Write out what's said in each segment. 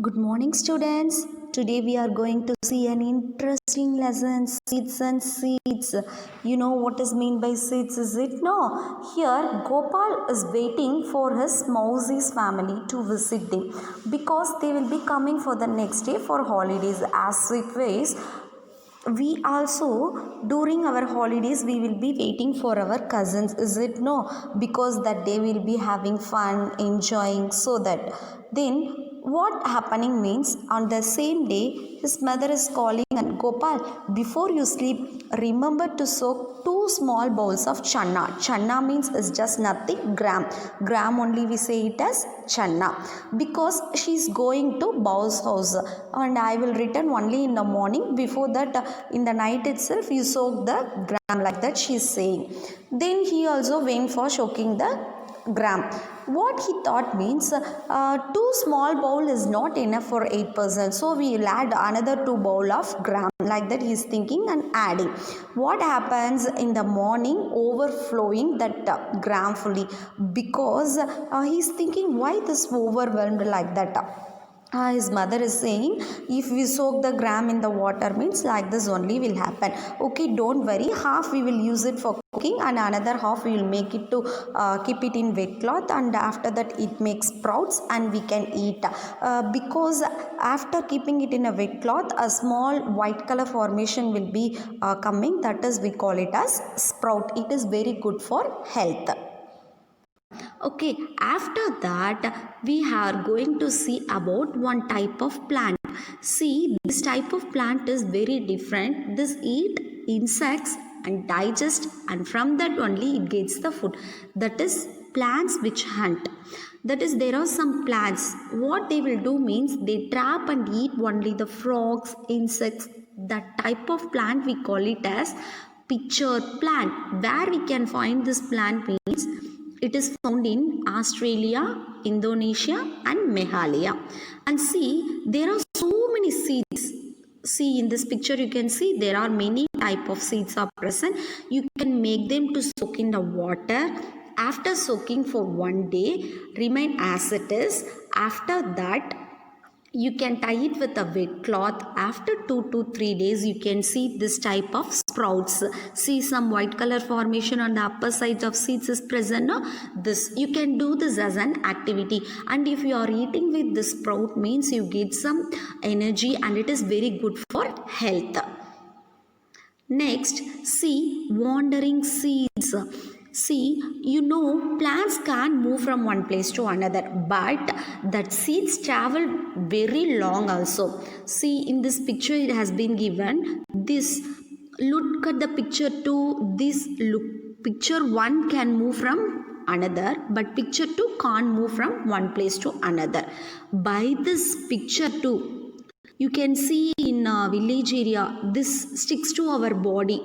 Good morning, students. Today we are going to see an interesting lesson, seeds and seeds. You know what is mean by seeds, is it? No. Here Gopal is waiting for his Mouse's family to visit them because they will be coming for the next day for holidays. As it ways, we also during our holidays we will be waiting for our cousins, is it? No, because that day will be having fun, enjoying. So that then what happening means, on the same day his mother is calling and Gopal, before you sleep, remember to soak 2 small bowls of channa. Channa means is just nothing, gram only we say it as channa, because she is going to Bow's house and I will return only in the morning. Before that, in the night itself you soak the gram, like that she is saying. Then he also went for soaking the gram. What he thought means, 2 small bowl is not enough for 8 person, so we will add another 2 bowl of gram, like that he is thinking and adding. What happens in the morning, overflowing that gram fully, because he is thinking why this overwhelmed, like that. His mother is saying, if we soak the gram in the water means like this only will happen. Okay, don't worry, half we will use it for cooking and another half we will make it to keep it in wet cloth, and after that it makes sprouts and we can eat. Because after keeping it in a wet cloth, a small white color formation will be coming, that is we call it as sprout. It is very good for health. Okay, after that we are going to see about one type of plant. See, this type of plant is very different. This eat insects and digest, and from that only it gets the food. That is plants which hunt. That is, there are some plants, what they will do means they trap and eat only the frogs, insects. That type of plant we call it as pitcher plant. Where we can find this plant means it is found in Australia, Indonesia and Meghalaya. And see, there are so many seeds. See, in this picture you can see there are many type of seeds are present. You can make them to soak in the water. After soaking for one day, remain as it is. After that, you can tie it with a wet cloth. After 2 to 3 days you can see this type of sprouts. See, some white color formation on the upper sides of seeds is present. No? This you can do this as an activity, and if you are eating with this sprout means you get some energy and it is very good for health. Next, see, wandering seeds. See, you know, plants can move from one place to another, but that seeds travel very long also. See, in this picture it has been given this. Look at the picture 2. This look, picture 1 can move from another, but picture 2 can't move from one place to another. By this picture 2, you can see in a village area, this sticks to our body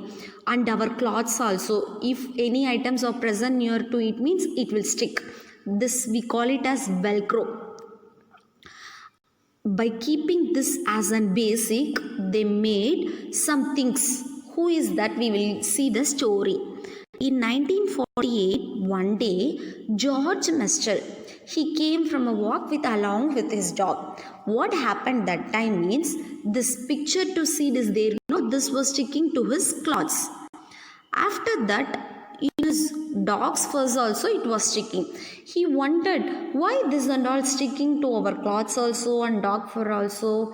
and our clothes also. If any items are present near to it means it will stick. This we call it as Velcro. By keeping this as an basic, they made some things. Who is that? We will see the story. In 1948, one day, George Mestel, he came from a walk along with his dog. What happened that time means, this picture to seed is there. This was sticking to his clothes. After that, in his dog's furs also it was sticking. He wondered why this and all sticking to our clothes also and dog fur also.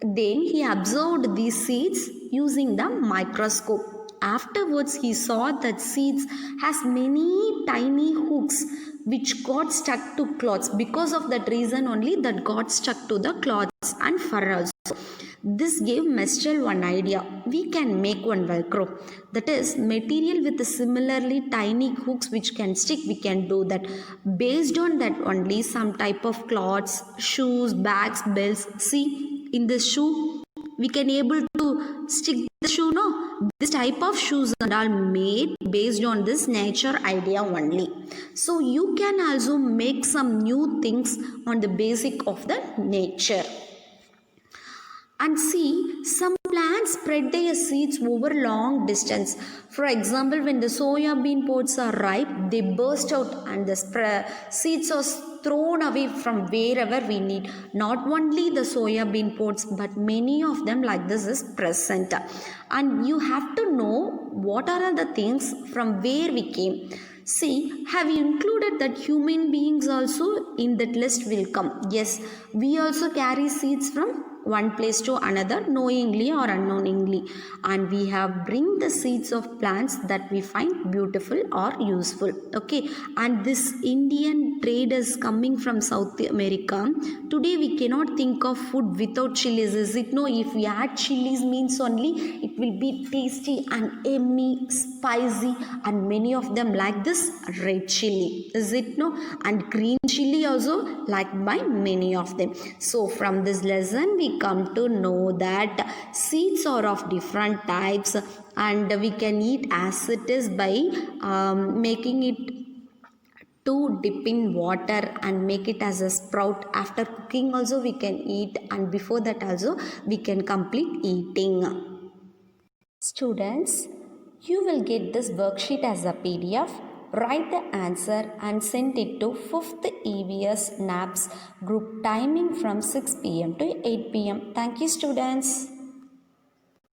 Then he observed these seeds using the microscope. Afterwards he saw that seeds has many tiny hooks which got stuck to cloths. Because of that reason only that got stuck to the cloths and fur also. This gave Mestel one idea. We can make one Velcro. That is, material with similarly tiny hooks which can stick, we can do that. Based on that only, some type of cloths, shoes, bags, belts. See, in this shoe, we can able to stick the shoe, no? This type of shoes are all made based on this nature idea only. So you can also make some new things on the basic of the nature. And see, some plants spread their seeds over long distance. For example, when the soya bean pods are ripe, they burst out and the seeds are thrown away from wherever we need. Not only the soya bean pods, but many of them like this is present. And you have to know what are the things from where we came. See, have you included that human beings also in that list will come? Yes, we also carry seeds from one place to another knowingly or unknowingly, and we have bring the seeds of plants that we find beautiful or useful. Okay, and this Indian trade is coming from South America. Today we cannot think of food without chilies, is it? No, if we add chilies means only it will be tasty and yummy, spicy, and many of them like this red chili, is it? No, and green chili also liked by many of them. So from this lesson we come to know that seeds are of different types, and we can eat as it is by making it to dip in water and make it as a sprout. After cooking also we can eat, and before that also we can complete eating. Students, you will get this worksheet as a PDF. Write the answer and send it to 5th EVS NAPS group, timing from 6 p.m. to 8 p.m. Thank you, students.